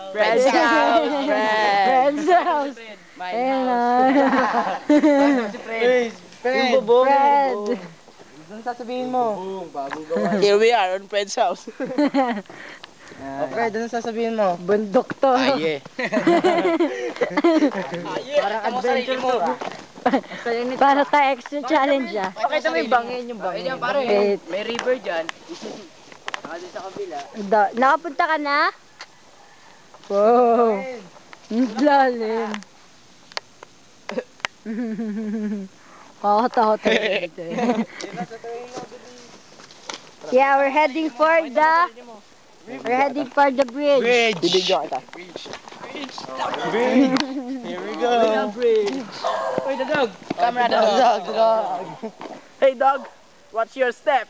Friend's house, Friend's house. My Ayan house. na. Si Fred. Fred. Yung bubong. Fred. Anong sasabihin mo? Bago gawa. Here we are on Fred's house. Fred, anong sasabihin mo? Bundok to. Aye. Parang adventure to ah. Para tayo extra challenge ah. Pakita mo yung bangin, yung Ayun bangin. yan, pare. Wait. May river dyan. Saka dun sa kabila. Nakapunta ka na? Wow. Ang lalim. Kakatakot dito eh. Yeah, we're heading for the bridge. Bibigyan kita. Here we go. Bridge. Uy, the dog. Camera dog. Dog. Hey dog, what's your step?